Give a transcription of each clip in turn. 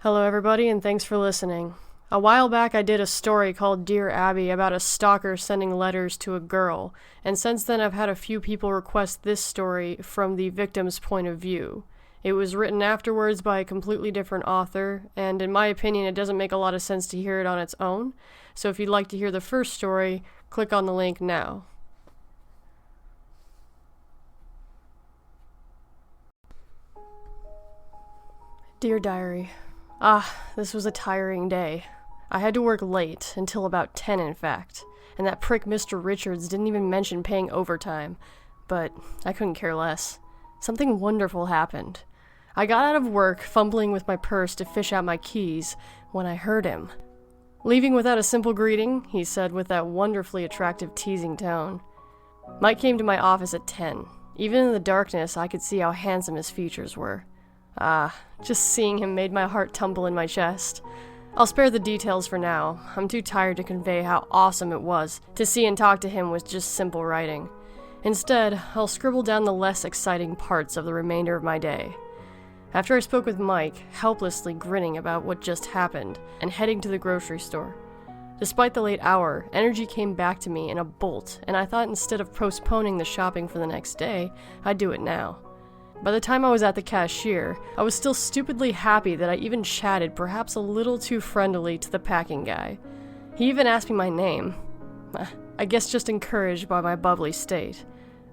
Hello everybody, and thanks for listening. A while back I did a story called Dear Abby about a stalker sending letters to a girl, and since then I've had a few people request this story from the victim's point of view. It was written afterwards by a completely different author, and in my opinion it doesn't make a lot of sense to hear it on its own, so if you'd like to hear the first story, click on the link now. Dear Diary, this was a tiring day. I had to work late, until about 10 in fact, and that prick Mr. Richards didn't even mention paying overtime, but I couldn't care less. Something wonderful happened. I got out of work, fumbling with my purse to fish out my keys, when I heard him. Leaving without a simple greeting, he said with that wonderfully attractive teasing tone. Mike came to my office at 10. Even in the darkness, I could see how handsome his features were. Just seeing him made my heart tumble in my chest. I'll spare the details for now. I'm too tired to convey how awesome it was to see and talk to him with just simple writing. Instead, I'll scribble down the less exciting parts of the remainder of my day. After I spoke with Mike, helplessly grinning about what just happened, and heading to the grocery store. Despite the late hour, energy came back to me in a bolt, and I thought instead of postponing the shopping for the next day, I'd do it now. By the time I was at the cashier, I was still stupidly happy that I even chatted perhaps a little too friendly to the packing guy. He even asked me my name. I guess just encouraged by my bubbly state.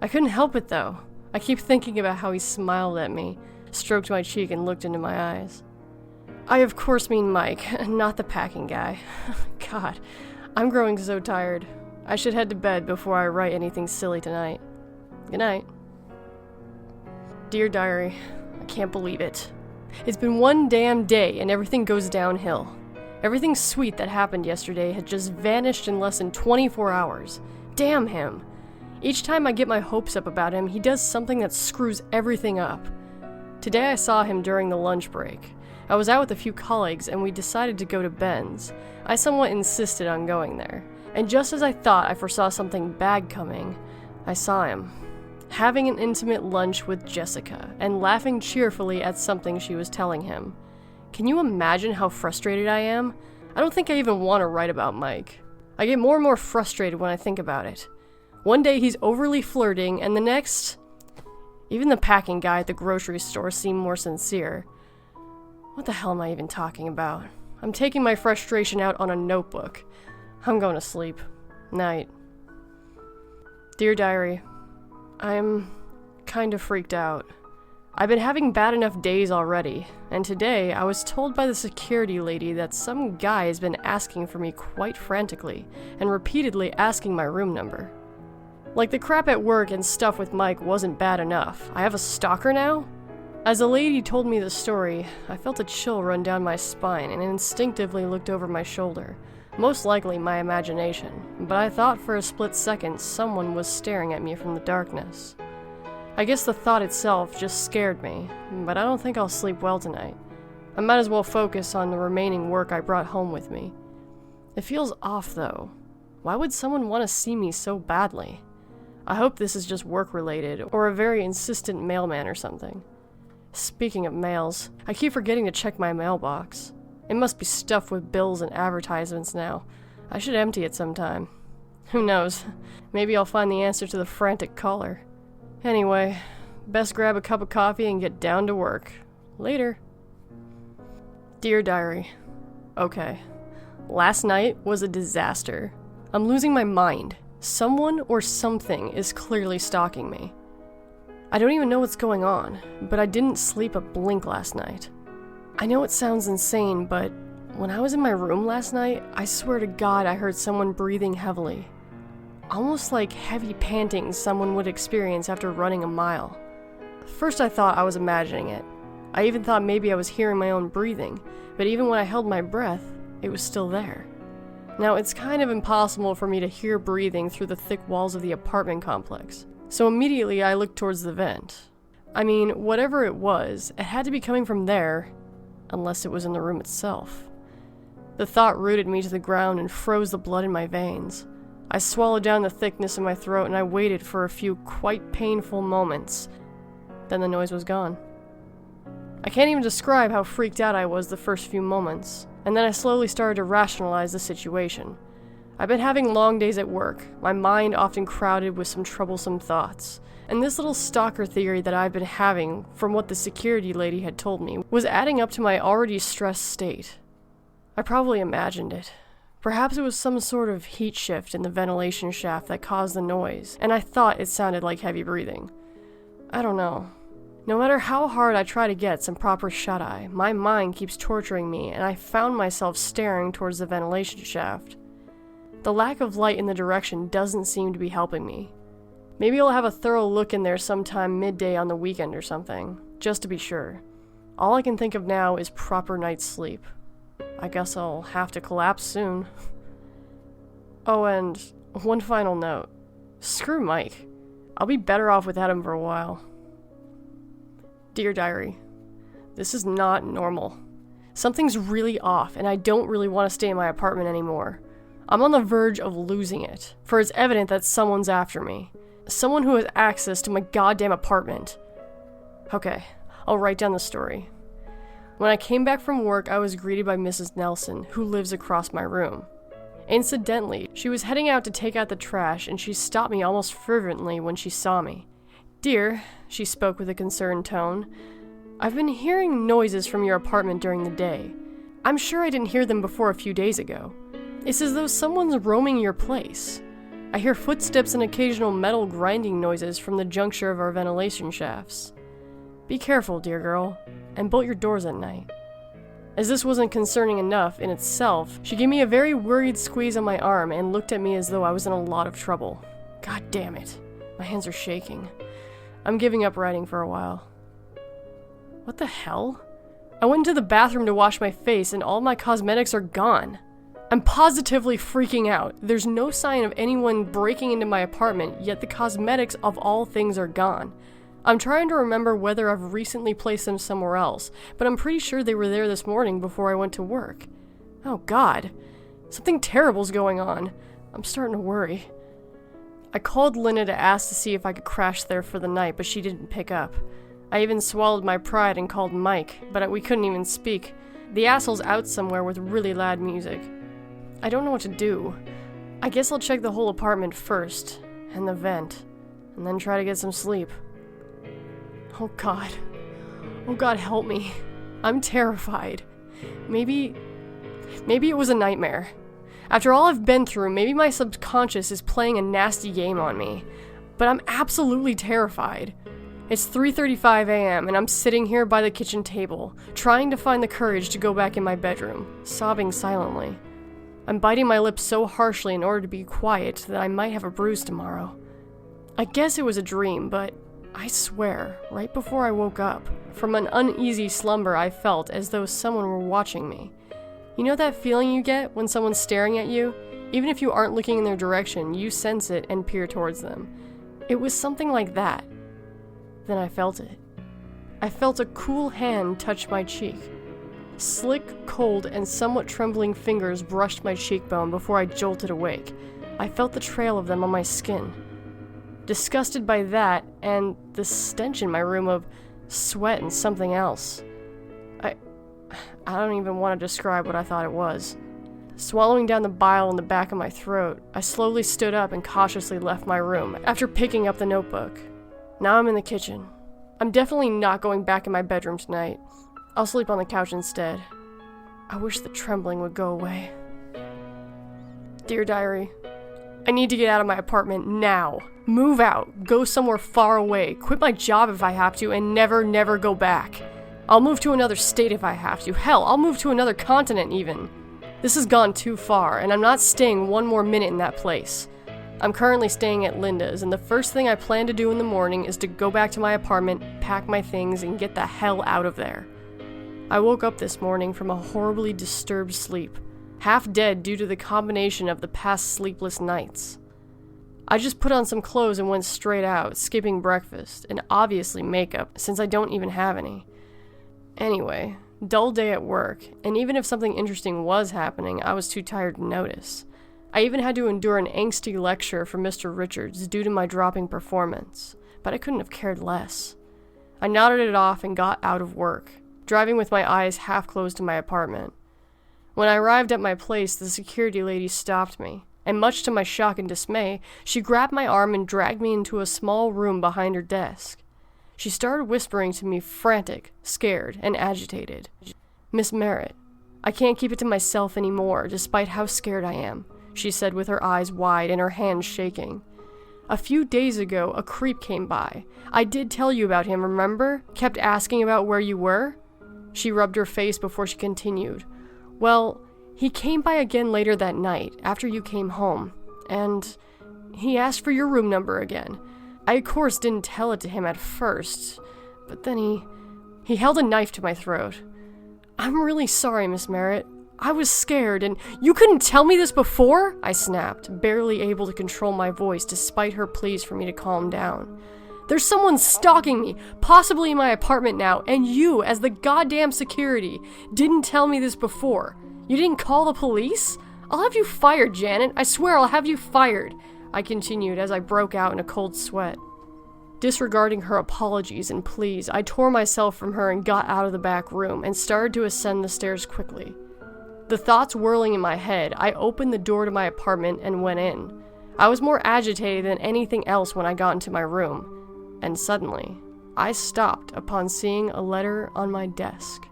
I couldn't help it though. I keep thinking about how he smiled at me, stroked my cheek and looked into my eyes. I of course mean Mike, not the packing guy. God, I'm growing so tired. I should head to bed before I write anything silly tonight. Good night. Dear Diary, I can't believe it. It's been one damn day and everything goes downhill. Everything sweet that happened yesterday had just vanished in less than 24 hours. Damn him. Each time I get my hopes up about him, he does something that screws everything up. Today I saw him during the lunch break. I was out with a few colleagues and we decided to go to Ben's. I somewhat insisted on going there. And just as I thought I foresaw something bad coming, I saw him. Having an intimate lunch with Jessica, and laughing cheerfully at something she was telling him. Can you imagine how frustrated I am? I don't think I even want to write about Mike. I get more and more frustrated when I think about it. One day he's overly flirting, and the next... Even the packing guy at the grocery store seemed more sincere. What the hell am I even talking about? I'm taking my frustration out on a notebook. I'm going to sleep. Night. Dear Diary, I'm kind of freaked out. I've been having bad enough days already, and today I was told by the security lady that some guy has been asking for me quite frantically, and repeatedly asking my room number. Like the crap at work and stuff with Mike wasn't bad enough. I have a stalker now? As the lady told me the story, I felt a chill run down my spine and instinctively looked over my shoulder. Most likely my imagination, but I thought for a split second someone was staring at me from the darkness. I guess the thought itself just scared me, but I don't think I'll sleep well tonight. I might as well focus on the remaining work I brought home with me. It feels off though. Why would someone want to see me so badly? I hope this is just work-related, or a very insistent mailman or something. Speaking of mails, I keep forgetting to check my mailbox. It must be stuffed with bills and advertisements now. I should empty it sometime. Who knows? Maybe I'll find the answer to the frantic caller. Anyway, best grab a cup of coffee and get down to work. Later. Dear Diary. Okay. Last night was a disaster. I'm losing my mind. Someone or something is clearly stalking me. I don't even know what's going on, but I didn't sleep a blink last night. I know it sounds insane, but when I was in my room last night, I swear to God I heard someone breathing heavily. Almost like heavy panting someone would experience after running a mile. First I thought I was imagining it. I even thought maybe I was hearing my own breathing, but even when I held my breath, it was still there. Now it's kind of impossible for me to hear breathing through the thick walls of the apartment complex, so immediately I looked towards the vent. I mean, whatever it was, it had to be coming from there, unless it was in the room itself. The thought rooted me to the ground and froze the blood in my veins. I swallowed down the thickness in my throat and I waited for a few quite painful moments. Then the noise was gone. I can't even describe how freaked out I was the first few moments, and then I slowly started to rationalize the situation. I've been having long days at work, my mind often crowded with some troublesome thoughts, and this little stalker theory that I've been having, from what the security lady had told me, was adding up to my already stressed state. I probably imagined it. Perhaps it was some sort of heat shift in the ventilation shaft that caused the noise, and I thought it sounded like heavy breathing. I don't know. No matter how hard I try to get some proper shut-eye, my mind keeps torturing me, and I found myself staring towards the ventilation shaft. The lack of light in the direction doesn't seem to be helping me. Maybe I'll have a thorough look in there sometime midday on the weekend or something, just to be sure. All I can think of now is proper night's sleep. I guess I'll have to collapse soon. Oh, and one final note. Screw Mike. I'll be better off without him for a while. Dear Diary, this is not normal. Something's really off, and I don't really want to stay in my apartment anymore. I'm on the verge of losing it, for it's evident that someone's after me. Someone who has access to my goddamn apartment. Okay, I'll write down the story. When I came back from work, I was greeted by Mrs. Nelson, who lives across my room. Incidentally, she was heading out to take out the trash, and she stopped me almost fervently when she saw me. Dear, she spoke with a concerned tone, I've been hearing noises from your apartment during the day. I'm sure I didn't hear them before a few days ago. It's as though someone's roaming your place. I hear footsteps and occasional metal grinding noises from the juncture of our ventilation shafts. Be careful, dear girl, and bolt your doors at night. As this wasn't concerning enough in itself, she gave me a very worried squeeze on my arm and looked at me as though I was in a lot of trouble. God damn it. My hands are shaking. I'm giving up writing for a while. What the hell? I went into the bathroom to wash my face and all my cosmetics are gone. I'm positively freaking out. There's no sign of anyone breaking into my apartment, yet the cosmetics of all things are gone. I'm trying to remember whether I've recently placed them somewhere else, but I'm pretty sure they were there this morning before I went to work. Oh God, something terrible's going on. I'm starting to worry. I called Lynna to ask to see if I could crash there for the night, but she didn't pick up. I even swallowed my pride and called Mike, but we couldn't even speak. The asshole's out somewhere with really loud music. I don't know what to do. I guess I'll check the whole apartment first, and the vent, and then try to get some sleep. Oh God. Oh God, help me. I'm terrified. Maybe it was a nightmare. After all I've been through, maybe my subconscious is playing a nasty game on me. But I'm absolutely terrified. It's 3:35 a.m. and I'm sitting here by the kitchen table, trying to find the courage to go back in my bedroom, sobbing silently. I'm biting my lips so harshly in order to be quiet that I might have a bruise tomorrow. I guess it was a dream, but I swear, right before I woke up, from an uneasy slumber I felt as though someone were watching me. You know that feeling you get when someone's staring at you? Even if you aren't looking in their direction, you sense it and peer towards them. It was something like that. Then I felt it. I felt a cool hand touch my cheek. Slick, cold, and somewhat trembling fingers brushed my cheekbone before I jolted awake. I felt the trail of them on my skin. Disgusted by that, and the stench in my room of sweat and something else. I don't even want to describe what I thought it was. Swallowing down the bile in the back of my throat, I slowly stood up and cautiously left my room after picking up the notebook. Now I'm in the kitchen. I'm definitely not going back in my bedroom tonight. I'll sleep on the couch instead. I wish the trembling would go away. Dear Diary, I need to get out of my apartment now. Move out, go somewhere far away, quit my job if I have to, and never go back. I'll move to another state if I have to. Hell, I'll move to another continent even. This has gone too far, and I'm not staying one more minute in that place. I'm currently staying at Linda's, and the first thing I plan to do in the morning is to go back to my apartment, pack my things, and get the hell out of there. I woke up this morning from a horribly disturbed sleep, half dead due to the combination of the past sleepless nights. I just put on some clothes and went straight out, skipping breakfast, and obviously makeup, since I don't even have any. Anyway, dull day at work, and even if something interesting was happening, I was too tired to notice. I even had to endure an angsty lecture from Mr. Richards due to my dropping performance, but I couldn't have cared less. I nodded it off and got out of work. driving with my eyes half closed to my apartment. When I arrived at my place, the security lady stopped me, and much to my shock and dismay, she grabbed my arm and dragged me into a small room behind her desk. She started whispering to me, frantic, scared, and agitated. "Miss Merritt, I can't keep it to myself anymore, despite how scared I am," she said with her eyes wide and her hands shaking. "A few days ago, a creep came by. I did tell you about him, remember? Kept asking about where you were?" She rubbed her face before she continued. "Well, he came by again later that night, after you came home, and he asked for your room number again. I, of course, didn't tell it to him at first, but then he held a knife to my throat. I'm really sorry, Miss Merritt. I was scared, and you couldn't tell me this before?" I snapped, barely able to control my voice despite her pleas for me to calm down. "There's someone stalking me, possibly in my apartment now, and you, as the goddamn security, didn't tell me this before. You didn't call the police? I'll have you fired, Janet. I swear I'll have you fired," I continued as I broke out in a cold sweat. Disregarding her apologies and pleas, I tore myself from her and got out of the back room and started to ascend the stairs quickly. The thoughts whirling in my head, I opened the door to my apartment and went in. I was more agitated than anything else when I got into my room. And suddenly, I stopped upon seeing a letter on my desk.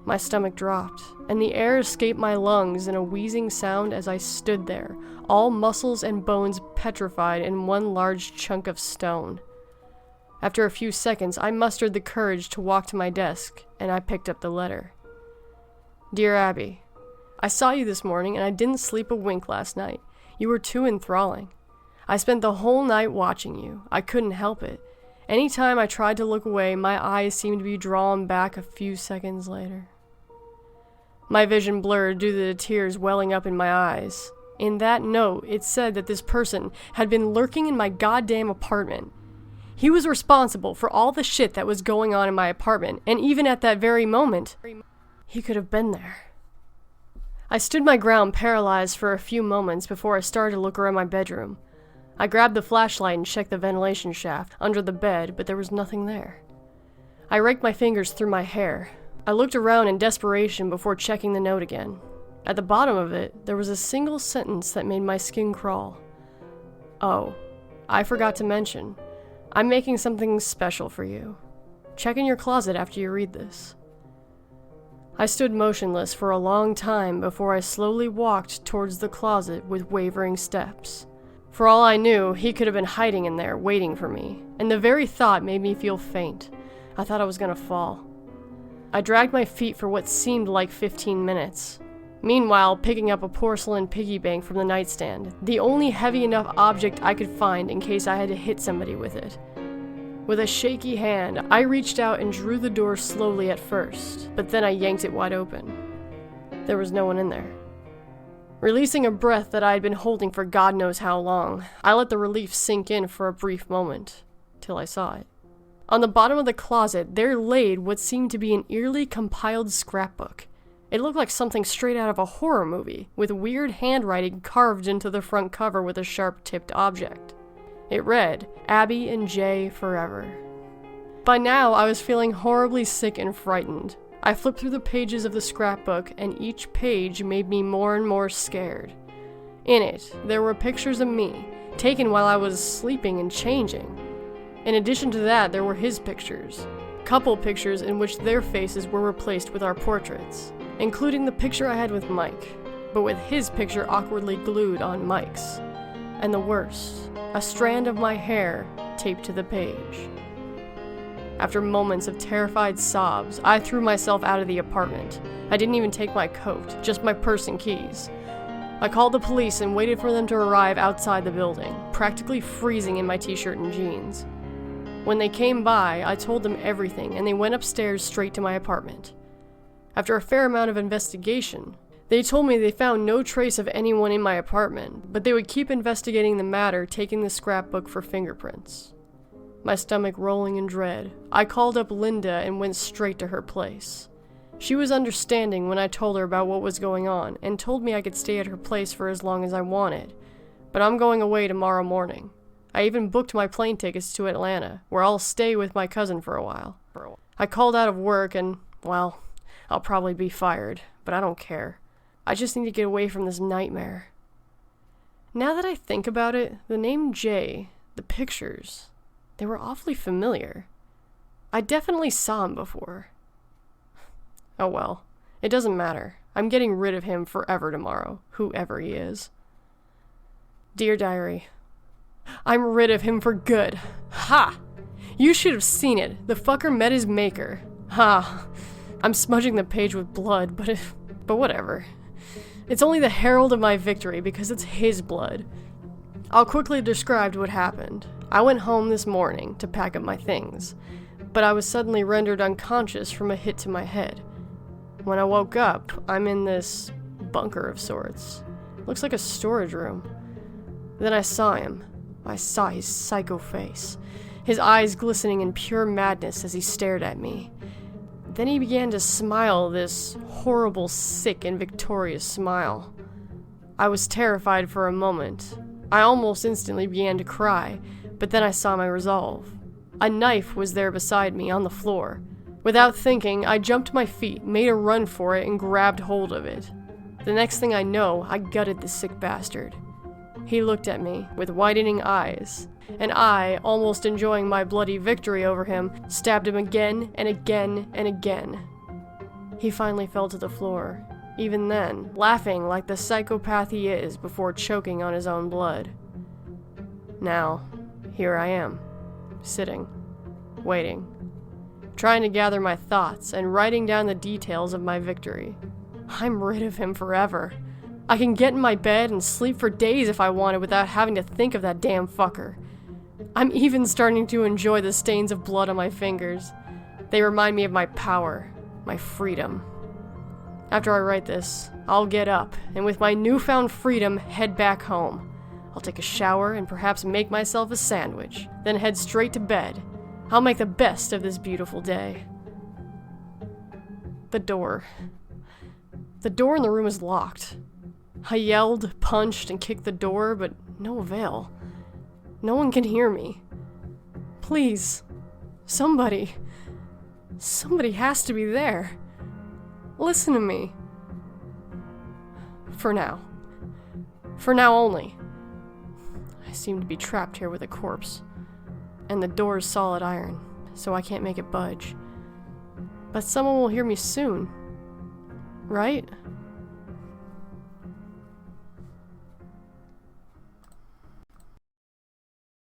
My stomach dropped, and the air escaped my lungs in a wheezing sound as I stood there, all muscles and bones petrified in one large chunk of stone. After a few seconds, I mustered the courage to walk to my desk, and I picked up the letter. "Dear Abby, I saw you this morning, and I didn't sleep a wink last night. You were too enthralling. I spent the whole night watching you. I couldn't help it. Any time I tried to look away, my eyes seemed to be drawn back a few seconds later." My vision blurred due to the tears welling up in my eyes. In that note, it said that this person had been lurking in my goddamn apartment. He was responsible for all the shit that was going on in my apartment, and even at that very moment, he could have been there. I stood my ground paralyzed for a few moments before I started to look around my bedroom. I grabbed the flashlight and checked the ventilation shaft under the bed, but there was nothing there. I raked my fingers through my hair. I looked around in desperation before checking the note again. At the bottom of it, there was a single sentence that made my skin crawl. "Oh, I forgot to mention. I'm making something special for you. Check in your closet after you read this." I stood motionless for a long time before I slowly walked towards the closet with wavering steps. For all I knew, he could have been hiding in there, waiting for me, and the very thought made me feel faint. I thought I was gonna fall. I dragged my feet for what seemed like 15 minutes. Meanwhile, picking up a porcelain piggy bank from the nightstand, the only heavy enough object I could find in case I had to hit somebody with it. With a shaky hand, I reached out and drew the door slowly at first, but then I yanked it wide open. There was no one in there. Releasing a breath that I had been holding for God knows how long, I let the relief sink in for a brief moment, till I saw it. On the bottom of the closet, there laid what seemed to be an eerily compiled scrapbook. It looked like something straight out of a horror movie, with weird handwriting carved into the front cover with a sharp-tipped object. It read, "Abby and Jay forever." By now, I was feeling horribly sick and frightened. I flipped through the pages of the scrapbook, and each page made me more and more scared. In it, there were pictures of me, taken while I was sleeping and changing. In addition to that, there were his pictures. Couple pictures in which their faces were replaced with our portraits, including the picture I had with Mike, but with his picture awkwardly glued on Mike's. And the worst, a strand of my hair taped to the page. After moments of terrified sobs, I threw myself out of the apartment. I didn't even take my coat, just my purse and keys. I called the police and waited for them to arrive outside the building, practically freezing in my t-shirt and jeans. When they came by, I told them everything, and they went upstairs straight to my apartment. After a fair amount of investigation, they told me they found no trace of anyone in my apartment, but they would keep investigating the matter, taking the scrapbook for fingerprints. My stomach rolling in dread, I called up Linda and went straight to her place. She was understanding when I told her about what was going on, and told me I could stay at her place for as long as I wanted. But I'm going away tomorrow morning. I even booked my plane tickets to Atlanta, where I'll stay with my cousin for a while. I called out of work and Well, I'll probably be fired, but I don't care. I just need to get away from this nightmare. Now that I think about it, the name Jay, the pictures, they were awfully familiar. I definitely saw him before. Oh well, it doesn't matter. I'm getting rid of him forever tomorrow, whoever he is. Dear Diary, I'm rid of him for good. Ha! You should have seen it. The fucker met his maker. Ha! I'm smudging the page with blood, but whatever. It's only the herald of my victory because it's his blood. I'll quickly describe what happened. I went home this morning to pack up my things, but I was suddenly rendered unconscious from a hit to my head. When I woke up, I'm in this bunker of sorts. Looks like a storage room. Then I saw him. I saw his psycho face, his eyes glistening in pure madness as he stared at me. Then he began to smile this horrible, sick, and victorious smile. I was terrified for a moment. I almost instantly began to cry, but then I saw my resolve. A knife was there beside me on the floor. Without thinking, I jumped to my feet, made a run for it, and grabbed hold of it. The next thing I know, I gutted the sick bastard. He looked at me with widening eyes, and I, almost enjoying my bloody victory over him, stabbed him again and again and again. He finally fell to the floor, even then, laughing like the psychopath he is before choking on his own blood. Now, here I am, sitting, waiting, trying to gather my thoughts and writing down the details of my victory. I'm rid of him forever. I can get in my bed and sleep for days if I wanted without having to think of that damn fucker. I'm even starting to enjoy the stains of blood on my fingers. They remind me of my power, my freedom. After I write this, I'll get up and with my newfound freedom head back home. I'll take a shower and perhaps make myself a sandwich, then head straight to bed. I'll make the best of this beautiful day. The door. The door in the room is locked. I yelled, punched, and kicked the door, but no avail. No one can hear me. Please, somebody has to be there. Listen to me. For now. For now only. I seem to be trapped here with a corpse. And the door is solid iron, so I can't make it budge. But someone will hear me soon. Right?